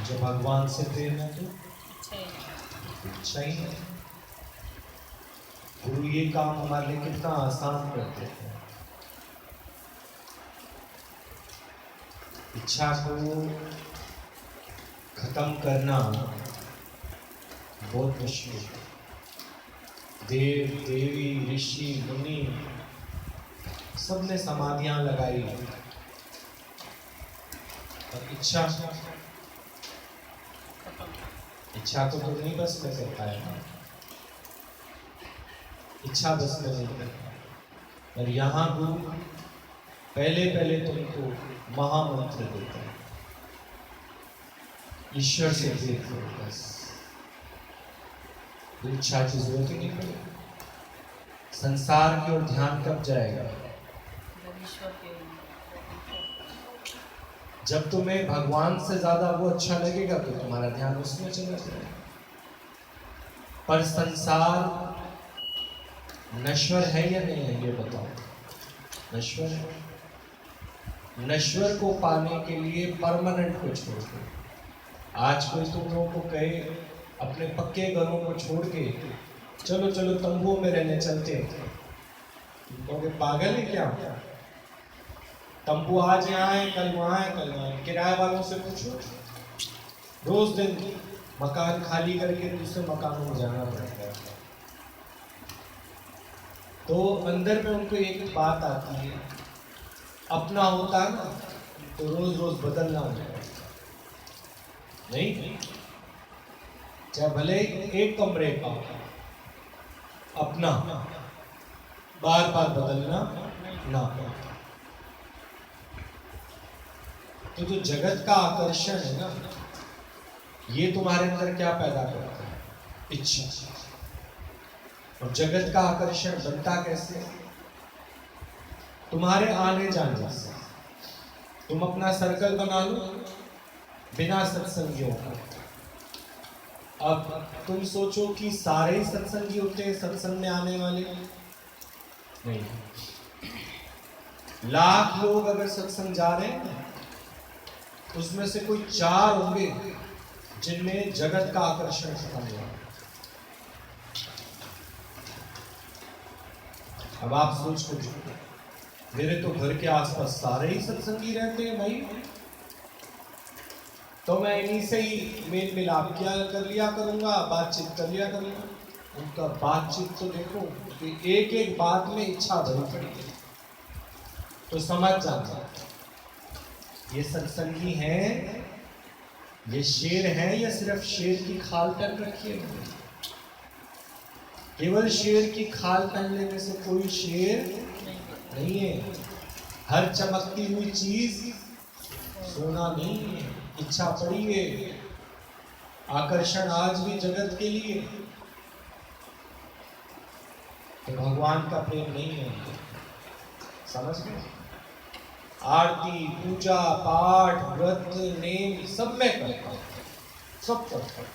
जो भगवान से प्रेम है तो इच्छा ही है। गुरु ये काम हमारे लिए कितना आसान कर देते हैं। इच्छा को खत्म करना बहुत मुश्किल है। देव देवी ऋषि मुनि सबने समाधियां लगाई, और इच्छा को तो नहीं बस में कर पाएगा। इच्छा बस में नहीं करता। और यहाँ गुरु पहले तुमको महामंत्र देता है, ईश्वर से प्रेम करो बस। इच्छा की जरूरत ही नहीं पड़ेगी। संसार की ओर ध्यान कब जाएगा? जब तुम्हें भगवान से ज्यादा वो अच्छा लगेगा तो तुम्हारा ध्यान उसमें चला जाएगा। पर संसार नश्वर है या नहीं है ये बताओ? नश्वर है। नश्वर को पाने के लिए परमानेंट को छोड़ दो। आज कोई तुम लोगों को कहे अपने पक्के घरों को छोड़ के चलो चलो तंबुओं में रहने चलते हैं, कहोगे पागल है क्या? तंबू आज यहाँ है, कल वहाँ है, कल वहाँ है। किराए वालों से पूछो, रोज दिन मकान खाली करके दूसरे मकानों में जाना पड़ता है। तो अंदर में उनको एक बात आती है, अपना होता है ना तो रोज रोज बदलना होता है। नहीं, चाहे भले एक कमरे का अपना बार बार बदलना ना पड़ता। तो जो जगत का आकर्षण है ना, ये तुम्हारे अंदर क्या पैदा करता है? इच्छा। और जगत का आकर्षण बनता कैसे? तुम्हारे आने जाने से। तुम अपना सर्कल बना लो बिना सत्संगियों का। अब तुम सोचो कि सारे ही सत्संगी होते हैं सत्संग में आने वाले? नहीं। लाख लोग अगर सत्संग जा रहे हैं उसमें से कोई 4 होंगे जिनमें जगत का आकर्षण खत्म हुआ। अब आप सोच को मेरे तो घर के आसपास सारे ही सत्संगी रहते हैं भाई, तो मैं इन्हीं से ही मेल मिलाप क्या कर लिया करूंगा, बातचीत कर लिया करूंगा। उनका बातचीत तो देखो कि एक एक बात में इच्छा भरी पड़ी है। तो समझ जाना ये सत्संगी हैं, ये शेर हैं या सिर्फ शेर की खाल पहन रखी है? केवल शेर की खाल पहनने में से कोई शेर नहीं है। हर चमकती हुई चीज सोना नहीं है। इच्छा पड़ी है, आकर्षण आज भी जगत के लिए, तो भगवान का प्रेम नहीं है। समझ गए? आरती पूजा पाठ व्रत नेम सब में करता हूं, सब करता हूं,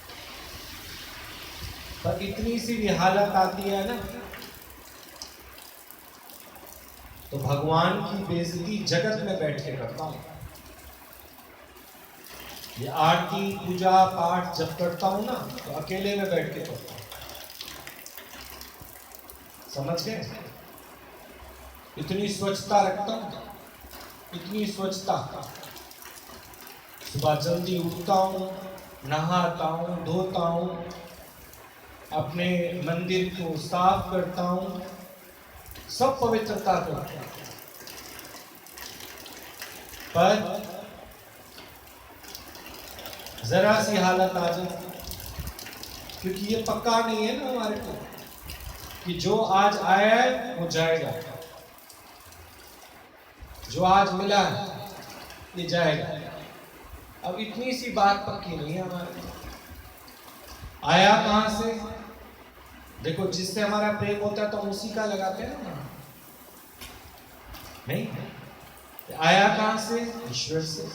पर इतनी सी भी हालत आती है ना तो भगवान की बेइज्जती जगत में बैठ के करता हूं। ये आरती पूजा पाठ जब करता हूं ना तो अकेले में बैठ के करता हूं। समझ गए? इतनी स्वच्छता रखता हूं, इतनी स्वच्छता। सुबह जल्दी उठता हूं, नहाता हूं, धोता हूं, अपने मंदिर को साफ करता हूं, सब पवित्रता करता हूं। पर जरा सी हालत आ जाए, क्योंकि ये पक्का नहीं है ना हमारे को कि जो आज आया है वो जाएगा, जो आज मिला है ये जाएगा। अब इतनी सी बात पक्की नहीं है हमारे को। आया कहां से? देखो, जिससे हमारा प्रेम होता है तो हम उसी का लगाते हैं ना। नहीं, आया कहां से? ईश्वर से।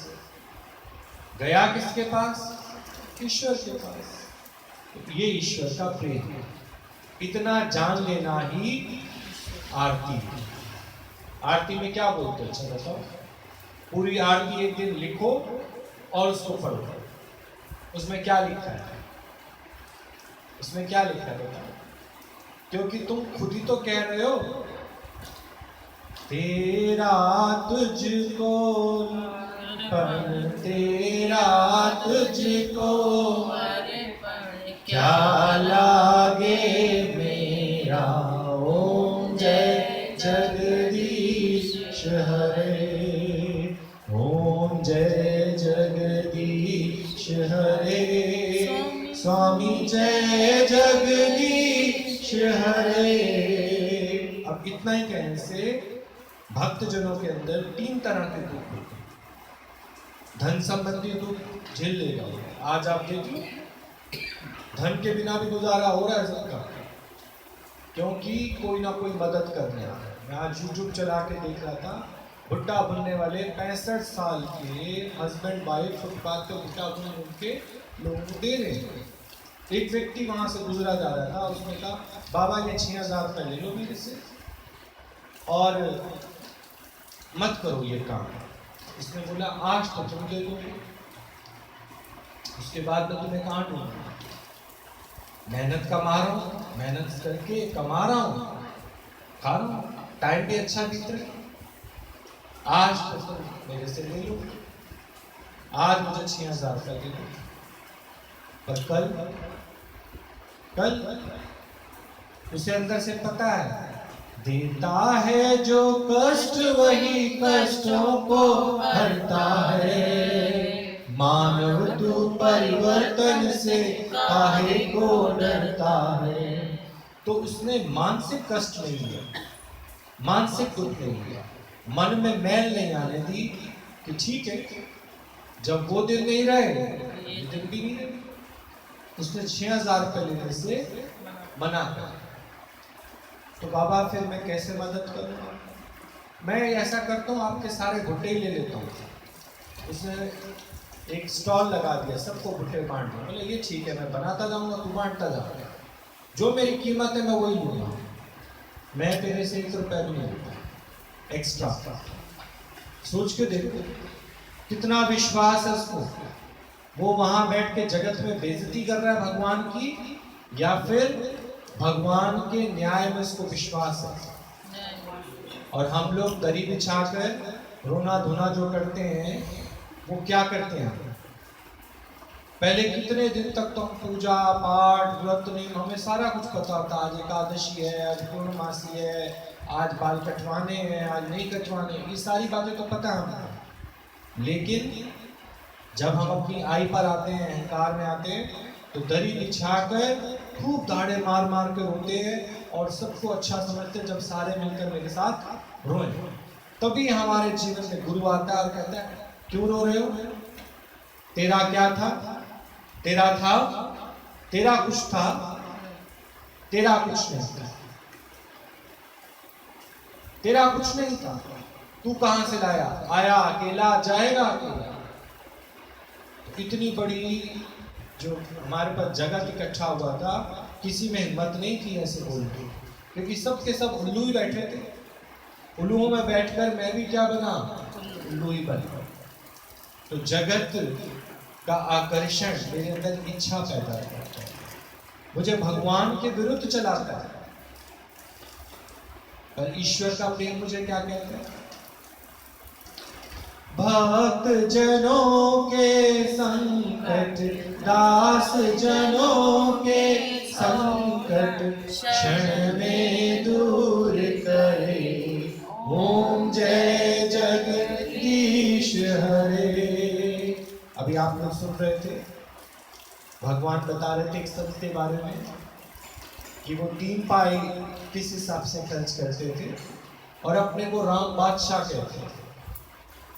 गया किसके पास? ईश्वर के पास। तो ये ईश्वर का प्रेम है। इतना जान लेना ही आरती है। आरती में क्या बोलते हैं? बताओ। पूरी आरती एक दिन लिखो और उसको पढ़ो। उसमें क्या लिखा है? उसमें क्या लिखा है बताओ? क्योंकि तुम खुद ही तो कह रहे हो तेरा तुझको पर तेरा तुझको क्या लागे मेरा। ओम जय जगदीश हरे, ओम जय जगदीश हरे, स्वामी जय जगदीश हरे। अब इतना ही कहने से भक्तजनों के अंदर 3 तरह के दुख होते हैं। धन संबंधी दुख झेल लेगा। आज आप देखिए धन के बिना भी गुजारा हो रहा है सबका, क्योंकि कोई ना कोई मदद करने आ रहा है। मैं आज यूट्यूब चला के देख रहा था, भुट्टा बुनने वाले 65 साल के हस्बैंड वाइफ फुटपाथ पे भुट्टा बुन उनके लोगों को दे रहे हैं। एक व्यक्ति वहां से गुजरा जा रहा था, उसने कहा बाबा ये 6000 रुपये ले लो मेरे से और मत करो ये काम। उसने बोला आज तो तुम दे दो, उसके बाद मैं तुम्हें कहाँ ढूंढूंगा। मेहनत कमा रहा हूँ, मेहनत करके कमा रहा हूँ, खा रहा हूँ, टाइम भी अच्छा बीत रहा है। आज तो तुम मेरे से ले लो, आज मुझे 6000 रुपये दे दो, पर कल उसे अंदर से पता है देता है जो कष्ट वही कष्टों को हरता है। मानव तू परिवर्तन से काहे को डरता है। तो उसने मानसिक कष्ट नहीं लिया, मानसिक दुख नहीं लिया, मन में मैल नहीं आने दी कि ठीक है जब वो दिन नहीं रहे ये दिन भी नहीं रहे। उसने 6000 रुपये लेने से मना कर। तो बाबा फिर मैं कैसे मदद करूँगा? मैं ऐसा करता हूँ आपके सारे भुट्टे ही ले लेता हूँ। उसने एक स्टॉल लगा दिया, सबको भुट्टे बांट दिए। बोले ये ठीक है, मैं बनाता जाऊँगा तू बांटता जाऊँगा, जो मेरी कीमत है मैं वही लूँगा, मैं तेरे से 1 रुपया भी नहीं लूँगा एक्स्ट्रा। सोच के देखो कितना विश्वास है उसको। वो वहां बैठ के जगत में बेइज्जती कर रहा है भगवान की, या फिर भगवान के न्याय में उसको विश्वास है। और हम लोग दरी बिछाकर रोना धोना जो करते हैं वो क्या करते हैं? पहले कितने दिन तक तो हम पूजा पाठ व्रत नियम हमें सारा कुछ पता होता। आज एकादशी है, आज पूर्णमासी है, आज बाल कटवाने हैं, आज नहीं कटवाने, ये सारी बातें तो पता है हमको। लेकिन जब हम अपनी आई पर आते हैं, अहंकार में आते हैं, तो दरी बिछाकर खूब दाढ़े मार मार के रोते हैं और सबको अच्छा समझते हैं। जब सारे मिलकर मेरे साथ रोएं, तभी हमारे जीवन में गुरु आता है और कहता है क्यों रो रहे हो? तेरा क्या था? तेरा था, तेरा कुछ था, तेरा कुछ नहीं था, तेरा कुछ नहीं था। तू कहां से लाया? आया अकेला, जाएगा अकेला। इतनी बड़ी जो हमारे पास जगत इकट्ठा हुआ था, किसी में हिम्मत नहीं थी ऐसे बोलने, क्योंकि सब के सब उल्लू ही बैठे थे। उल्लुओं में बैठकर मैं भी क्या बना? उल्लू ही बना। तो जगत का आकर्षण मेरे अंदर इच्छा पैदा करता है, मुझे भगवान के विरुद्ध चलाता है। पर ईश्वर का प्रेम मुझे क्या कहता है? भक्त जनों के संकट, दास जनों के संकट, क्षण में दूर करे। ओम जय जगदीश हरे। अभी आप लोग सुन रहे थे, भगवान बता रहे थे एक संत के बारे में कि वो 3 पाई किस हिसाब से खर्च करते थे और अपने को राम बादशाह कहते थे।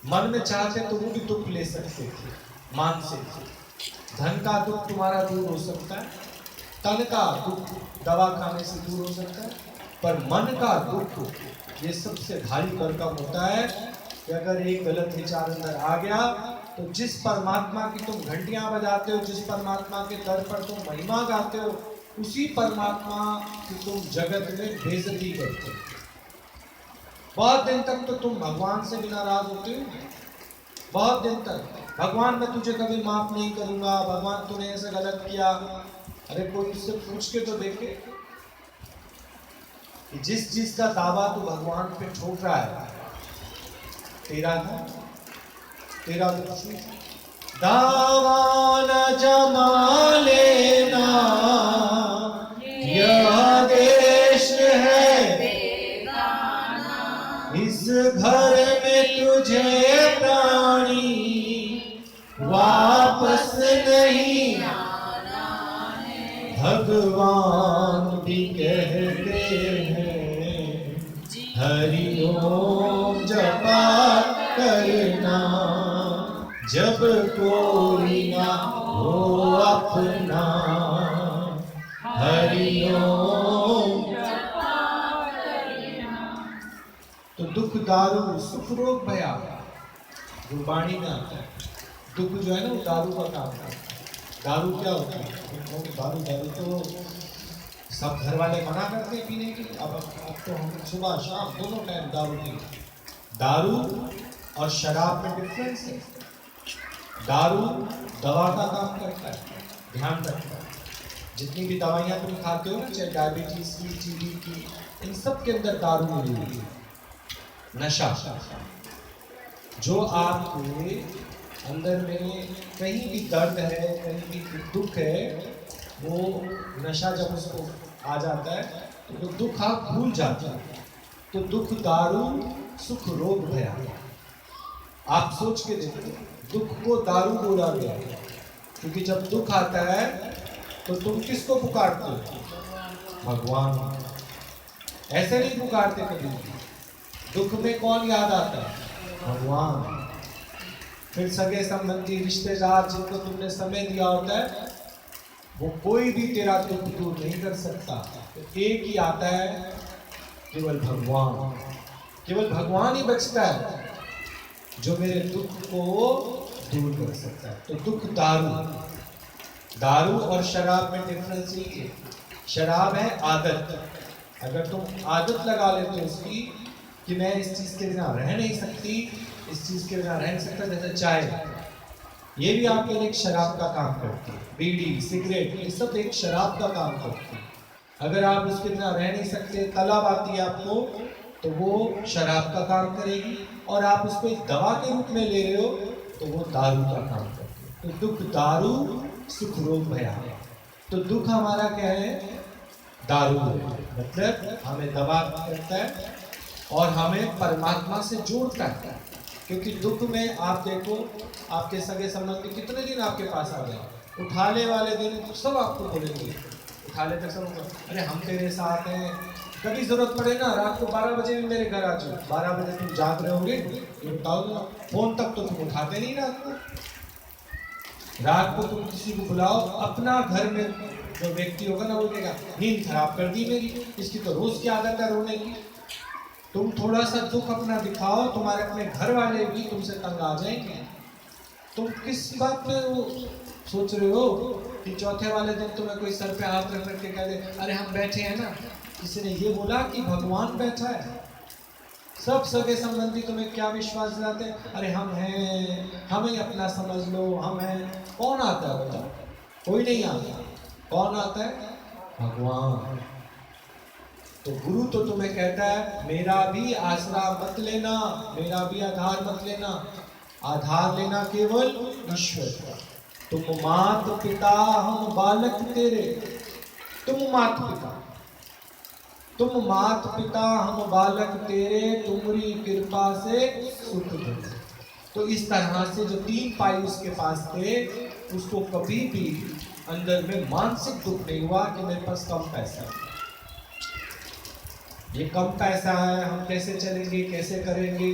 मन में चाहते तो वो भी दुख ले सकते थे, मानसिक। धन का दुख तुम्हारा दूर हो सकता है, तन का दुख दवा खाने से दूर हो सकता है, पर मन का दुख ये सबसे भारी भरकम होता है कि अगर एक गलत विचार अंदर आ गया तो जिस परमात्मा की तुम घंटियां बजाते हो, जिस परमात्मा के दर पर तुम महिमा गाते हो, उसी परमात्मा की तुम जगत में बेइज्जती करते हो। बहुत दिन तक तो तुम भगवान से भी नाराज होते हो, बहुत दिन तक भगवान मैं तुझे कभी माफ नहीं करूंगा, भगवान तूने ऐसा गलत किया। अरे कोई उससे पूछ के तो देखे कि जिस चीज का दावा तू भगवान पे ठोक रहा है तेरा था, तेरा तो कुछ नहीं। दावा न जमा लेना यह देश है, इस घर में तुझे प्राणी वापस नहीं आना है। भगवान भी कहते हैं हरि ओम जपा करना, जब कोई ना हो अपना हरि ओम। तो दुख दारू सुख रोग भया गुरबाणी में आता है। दुख जो है ना वो दारू का काम है। दारू क्या होता है? दारू दारू तो सब घर वाले मना करते हैं पीने की। अब तो हम सुबह शाम दोनों टाइम दारू पीते। दारू और शराब में डिफरेंस है। दारू दवा का काम करता है, ध्यान रखना। जितनी भी दवाइयाँ तुम खाते हो ना, चाहे डायबिटीज की, टीबी की, इन सब के अंदर दारू मिली हुई है। नशा जो आपके अंदर में कहीं भी दर्द है, कहीं भी दुख है, वो नशा जब उसको आ जाता है तो दुख आप भूल जाते हैं। तो दुख दारू सुख रोग भया। आप सोच के देखो, दुख को दारू बोला गया क्योंकि जब दुख आता है तो तुम किसको पुकारते हो? भगवान। ऐसे नहीं पुकारते कभी। दुख में कौन याद आता है? भगवान। फिर सगे संबंधी रिश्तेदार जिनको तुमने समय दिया होता है, वो कोई भी तेरा दुख दूर नहीं कर सकता। तो एक ही आता है, केवल भगवान। केवल भगवान ही बचता है जो मेरे दुख को दूर कर सकता है। तो दुख दारू, दारू और शराब में डिफरेंस ये है। शराब है आदत। अगर तुम आदत लगा लेते हो उसकी कि मैं इस चीज के बिना रह नहीं सकती, इस चीज के बिना रह नहीं सकता, जैसे चाय, ये भी आपके लिए एक शराब का काम करती है। बीड़ी, सिगरेट, ये सब एक शराब का काम करती है। अगर आप उसके बिना रह नहीं सकते, तलब आती है आपको, तो वो शराब का काम करेगी। और आप उसको एक दवा के रूप में ले रहे हो तो वो दारू का काम करती है। तो दुख दारू सुख रोग भया। तो दुख हमारा क्या है? दारू है। मतलब हमें दबा करता है और हमें परमात्मा से जोड़ता है। क्योंकि दुख में आप देखो, आपके सगे संबंधी कितने दिन आपके पास आ गए, उठाने वाले दिन सब आपको बोलेंगे, उठाले तक सब, अरे हम तेरे साथ हैं, कभी जरूरत पड़े ना रात को 12 बजे भी मेरे घर आ जाओ। 12 बजे तुम जाग रहे होगे, ये बताओ ना, फोन तक तो तुम उठाते नहीं रात को। रात को तुम किसी को बुलाओ, अपना घर में जो व्यक्ति होगा ना, वो कहेगा नींद खराब कर दी मेरी, इसकी तो रोज की आदत है रोने की। तुम थोड़ा सा दुख अपना दिखाओ, तुम्हारे अपने घर वाले भी तुमसे तंग आ जाएंगे। तुम किस बात पे वो सोच रहे हो कि चौथे वाले दिन तुम्हें कोई सर पे हाथ रख के कह दे अरे हम बैठे हैं ना। किसी ने ये बोला कि भगवान बैठा है? सब सगे संबंधी तुम्हें क्या विश्वास दिलाते हैं, अरे हम हैं, हमें अपना समझ लो, हम हैं। कौन आता है बताओ? कोई नहीं आता। कौन आता है? भगवान। तो गुरु तो तुम्हें कहता है मेरा भी आसरा मत लेना, मेरा भी आधार मत लेना, आधार लेना केवल ईश्वर का। तुम मात पिता हम बालक तेरे, तुम मात पिता, तुम मात पिता हम बालक तेरे, तुम्हारी कृपा से सुख दे। तो इस तरह से जो 3 पाई उसके पास थे, उसको कभी भी अंदर में मानसिक दुख नहीं हुआ कि मेरे पास कम पैसा है, ये कम पैसा है, हम कैसे चलेंगे, कैसे करेंगे।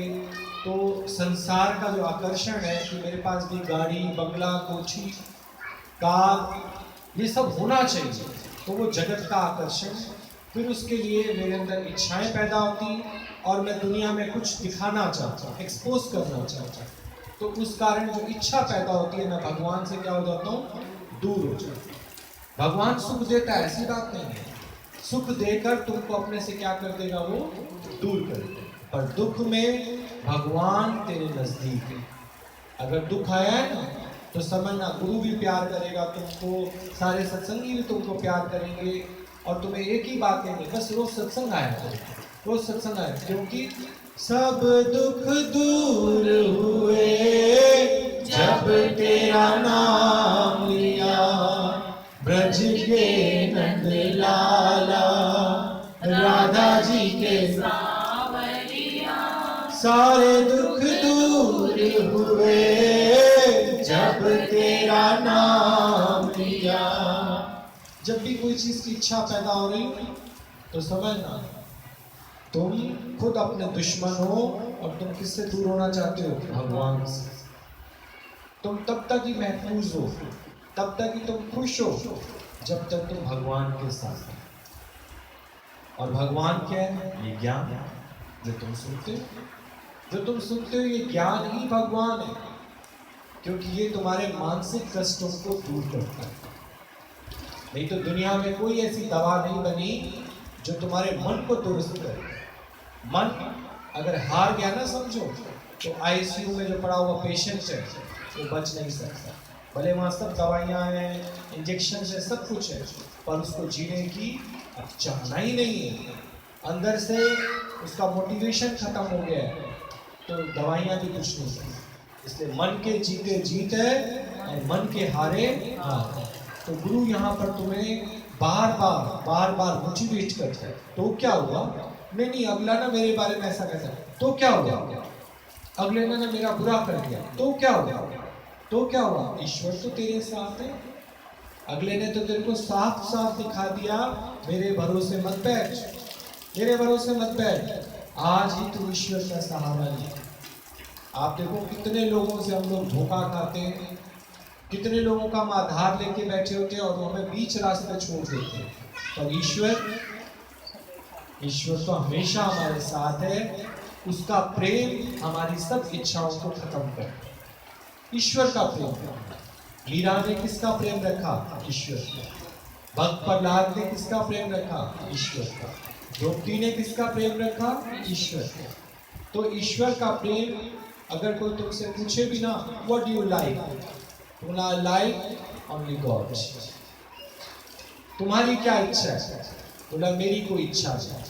तो संसार का जो आकर्षण है कि मेरे पास भी गाड़ी, बंगला, कोठी, कार, ये सब होना चाहिए, तो वो जगत का आकर्षण है। फिर उसके लिए मेरे अंदर इच्छाएं पैदा होती और मैं दुनिया में कुछ दिखाना चाहता हूँ, एक्सपोज करना चाहता हूँ। तो उस कारण जो इच्छा पैदा होती है, मैं भगवान से क्या हो जाता हूँ? दूर हो जाता हूँ। भगवान सुख देता है, ऐसी बात नहीं है। सुख देकर तुमको अपने से क्या कर देगा? वो दूर कर देगा। पर दुख में भगवान तेरे नजदीक है। अगर दुख आया है ना तो समझना गुरु भी प्यार करेगा तुमको, सारे सत्संगी भी तुमको प्यार करेंगे और तुम्हें एक ही बात कहेंगे, बस रोज सत्संग आया करो, रोज सत्संग आया, क्योंकि सब दुख दूर हुए जब तेरा नाम लिया, ब्रज के नंद लाला राधा जी के सावरिया, सारे दुख दूर हुए जब तेरा नाम लिया। जब भी कोई चीज की इच्छा पैदा हो रही तो समझना तुम खुद अपने दुश्मन हो और तुम किससे दूर होना चाहते हो? भगवान से। तुम तब तक ही महफूज हो, तब तक ही तुम खुश हो जब तक तुम भगवान के साथ हो। और भगवान क्या है? ये ज्ञान जो तुम सुनते हो, जो तुम सुनते हो ये ज्ञान ही भगवान है, क्योंकि ये तुम्हारे मानसिक कष्टों को दूर करता है। नहीं तो दुनिया में कोई ऐसी दवा नहीं बनी जो तुम्हारे मन को दुरुस्त करे। मन अगर हार गया ना समझो, तो आईसीयू में जो पड़ा हुआ पेशेंट है वो बच नहीं सकता। भले वहाँ सब दवाइयाँ हैं, इंजेक्शन है, सब कुछ है, पर उसको जीने की चाहना ही नहीं है। अंदर से उसका मोटिवेशन खत्म हो गया है, तो दवाइयाँ भी कुछ नहीं करती। इसलिए मन के जीते जीत है और मन के हारे हार। तो गुरु यहाँ पर तुम्हें बार बार मोटिवेट करता है। तो क्या हुआ? नहीं अगला ना मेरे बारे में ऐसा कहता है, तो क्या हुआ? अगले ने ना मेरा बुरा कर दिया, तो क्या हुआ? तो क्या हुआ? ईश्वर तो तेरे साथ है। अगले ने तो तेरे को साफ साफ दिखा दिया, मेरे भरोसे मत बैठ, मेरे भरोसे मत बैठ। आज ही तू ईश्वर का सहारा ले। आप देखो कितने लोगों से हम लोग धोखा खाते हैं, कितने लोगों का हम आधार लेके बैठे होते हैं और वो हमें बीच रास्ते छोड़ देते हैं। तो ईश्वर तो हमेशा हमारे साथ है। उसका प्रेम हमारी सब इच्छाओं को खत्म कर, ईश्वर का प्रेम। मीरा ने किसका प्रेम रखा? ईश्वर का। भक्त प्रहलाद ने किसका प्रेम रखा? ईश्वर का। द्रौपदी ने किसका प्रेम रखा? ईश्वर का। तो ईश्वर का प्रेम अगर कोई तुमसे पूछे भी ना, व्हाट डू यू लाइक, बोला लाइक ओनली गॉड। तुम्हारी क्या इच्छा है? बोला मेरी कोई इच्छा नहीं,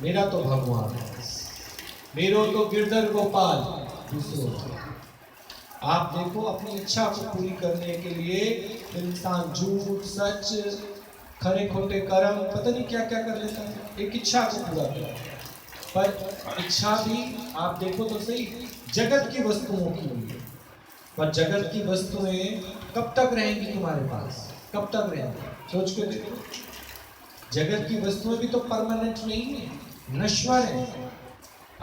मेरा तो भगवान है, मेरो तो गिरधर गोपाल दूसरों। आप देखो अपनी इच्छा को पूरी करने के लिए इंसान झूठ सच खरे खोटे कर्म पता नहीं क्या क्या कर लेता है एक इच्छा को पूरा कर। पर इच्छा भी आप देखो तो सही जगत की वस्तुओं की हुई है, पर जगत की वस्तुएं कब तक रहेंगी तुम्हारे पास? कब तक रहेंगी? सोच के देखो, जगत की वस्तुएं भी तो परमानेंट नहीं है, नश्वर है।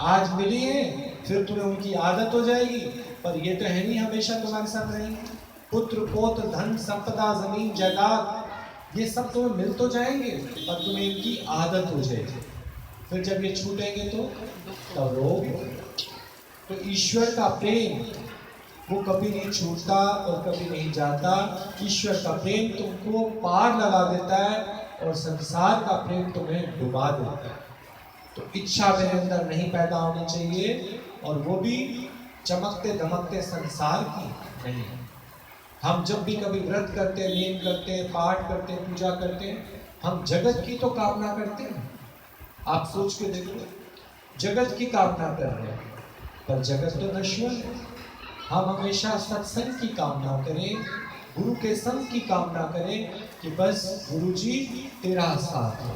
आज मिली है फिर तुम्हें उनकी आदत हो जाएगी, पर ये तो है नहीं हमेशा तुम्हारे साथ रहेंगे। पुत्र पौत्र धन संपदा जमीन जायदाद ये सब तुम्हें मिल तो जाएंगे, पर तुम्हें इनकी आदत हो जाएगी। फिर जब ये छूटेंगे तो तब रोगे। तो ईश्वर का प्रेम वो कभी नहीं छूटता और कभी नहीं जाता। ईश्वर का प्रेम तुमको पार लगा देता है और संसार का प्रेम तुम्हें डुबा देता है। तो इच्छा मेरे अंदर नहीं पैदा होनी चाहिए, और वो भी चमकते धमकते संसार की नहीं। हम जब भी कभी व्रत करते हैं, नियम करते हैं, पाठ करते हैं, पूजा करते हैं, हम जगत की तो कामना करते हैं। आप सोच के देखो, जगत की कामना कर रहे हैं, पर जगत तो नश्वर है। हम हमेशा सत्संग की कामना करें, गुरु के संग की कामना करें कि बस गुरु जी तेरा साथ हो,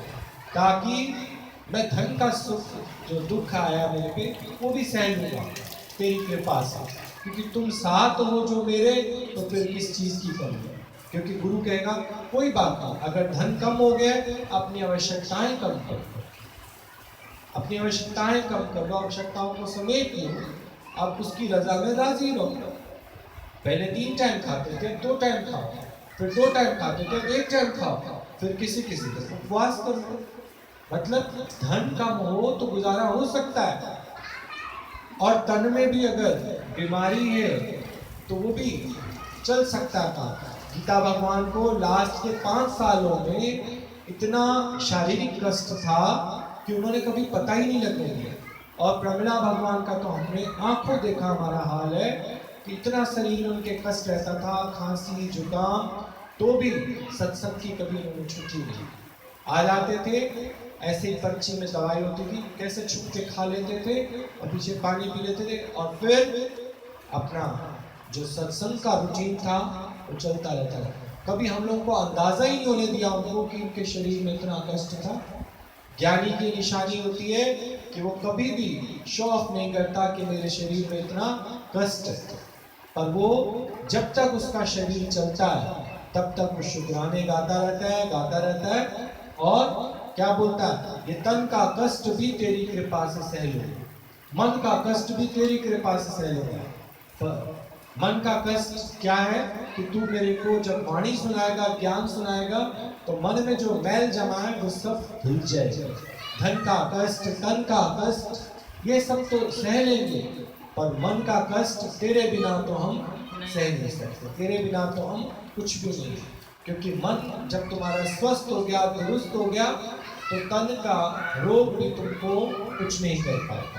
ताकि मैं धन का सुख जो दुख आया मेरे पे वो भी सहन लूंगा तेरी कृपा से, क्योंकि तुम साथ हो जो मेरे, तो फिर किस चीज की कमी है? क्योंकि गुरु कहेगा कोई बात नहीं, अगर धन कम हो गया अपनी आवश्यकताएं कम कर दो, अपनी आवश्यकताएं कम कर दो, आवश्यकताओं को समेट लो, अब उसकी रजा में राजी रहो। पहले 3 टाइम खाते थे, 2 टाइम खाओ, फिर 2 टाइम खाते थे, 1 टाइम खाओ, फिर किसी किसी का उपवास करो। मतलब धन कम हो तो गुजारा हो सकता है, और तन में भी अगर बीमारी है तो वो भी चल सकता था। गीता भगवान को लास्ट के 5 सालों में इतना शारीरिक कष्ट था कि उन्होंने कभी पता ही नहीं लगने दिया। और प्रमिला भगवान का तो हमने आंखों देखा हमारा हाल है, कि इतना शरीर में उनके कष्ट रहता था, खांसी जुकाम, तो भी सत्संग की कभी उन्होंने छुट्टी नहीं। आ जाते थे, ऐसे ही पर्ची में दवाई होती थी, कैसे छुप के खा लेते थे और पीछे पानी पी लेते थे, और फिर अपना जो सत्संग का रूटीन था वो चलता रहता था। कभी हम लोग को अंदाजा ही नहीं होने दिया उनको कि उनके शरीर में इतना कष्ट था। ज्ञानी की निशानी होती है कि वो कभी भी शो ऑफ नहीं करता कि मेरे शरीर में इतना कष्ट है, पर वो जब तक उसका शरीर चलता है तब तक वो शुक्राने गाता रहता है और क्या बोलता है, ये तन का कष्ट भी तेरी कृपा से सह लूंगा, मन का कष्ट भी तेरी कृपा से सह लूंगा। पर मन का कष्ट क्या है कि तू मेरे को जब वाणी सुनाएगा, ज्ञान सुनाएगा, तो मन में जो मैल जमा है वो सब धुल जाएगा। धन का कष्ट, तन का कष्ट, ये सब तो सह लेंगे, पर मन का कष्ट तेरे बिना तो हम सह नहीं सकते, तेरे बिना तो हम कुछ भी नहीं। क्योंकि मन जब तुम्हारा स्वस्थ हो गया, दुरुस्त हो गया, तो तन का रोग भी तुमको कुछ नहीं कर पाता।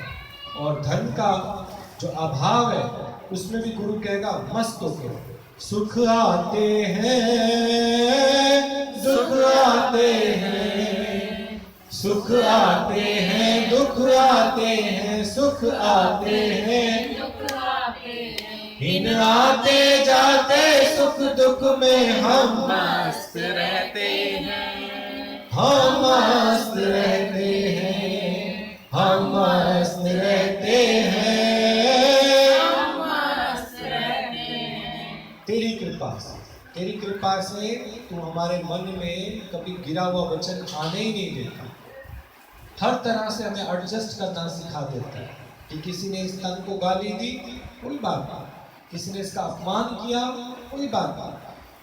और धन का जो अभाव है उसमें भी गुरु कहेगा मस्त होके, सुख आते हैं दुख आते हैं, सुख आते हैं दुख आते हैं, सुख आते हैं दुख आते हैं, इन आते जाते सुख दुख में हम मस्त रहते हैं, हम मस्त रहते हैं, हम मस्त रहते हैं, तेरी कृपा से तू हमारे मन में कभी गिरा हुआ वचन आने ही नहीं देता। हर तरह से हमें एडजस्ट करना सिखा देता है कि किसी ने इस तन को गाली दी, कोई बात नहीं, किसी ने इसका अपमान किया, कोई बात नहीं,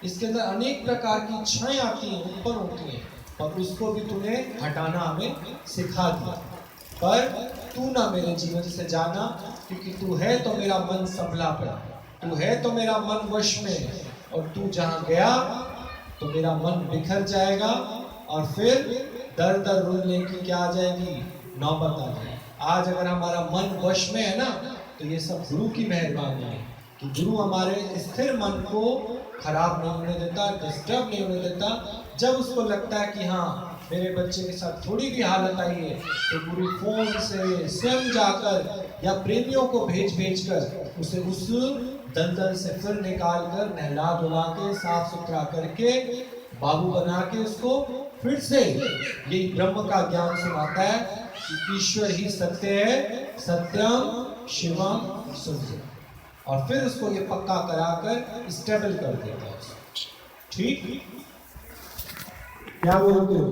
इसके अंदर अनेक प्रकार की इच्छाएं आती हैं, उत्पन्न होती हैं, और उसको भी तूने हटाना हमें सिखा दिया। पर तू ना मेरे जीवन से जाना, क्योंकि तू है तो मेरा मन संभला पड़ा, तू है तो मेरा मन वश में है, और तू जहां गया तो मेरा मन बिखर जाएगा, और फिर दर दर रोने की क्या आ जाएगी, नौबत आ जाएगी। आज अगर हमारा मन वश में है ना, तो ये सब गुरु की मेहरबानी है कि गुरु हमारे स्थिर मन को खराब नहीं होने देता, डिस्टर्ब नहीं होने देता। जब उसको लगता है कि हाँ मेरे बच्चे के साथ थोड़ी भी हालत आई है, तो गुरु फोन से स्वयं जाकर या प्रेमियों को भेज कर उसे उस दलदल से फिर निकाल कर नहला धुला के साफ सुथरा करके बाबू बना के उसको फिर से यही ब्रह्म का ज्ञान सुनाता है कि ईश्वर ही सत्य है, सत्यम शिवम सुंदर, और फिर उसको ये पक्का कराकर स्टेबल कर देता है। ठीक, क्या बोलते हो?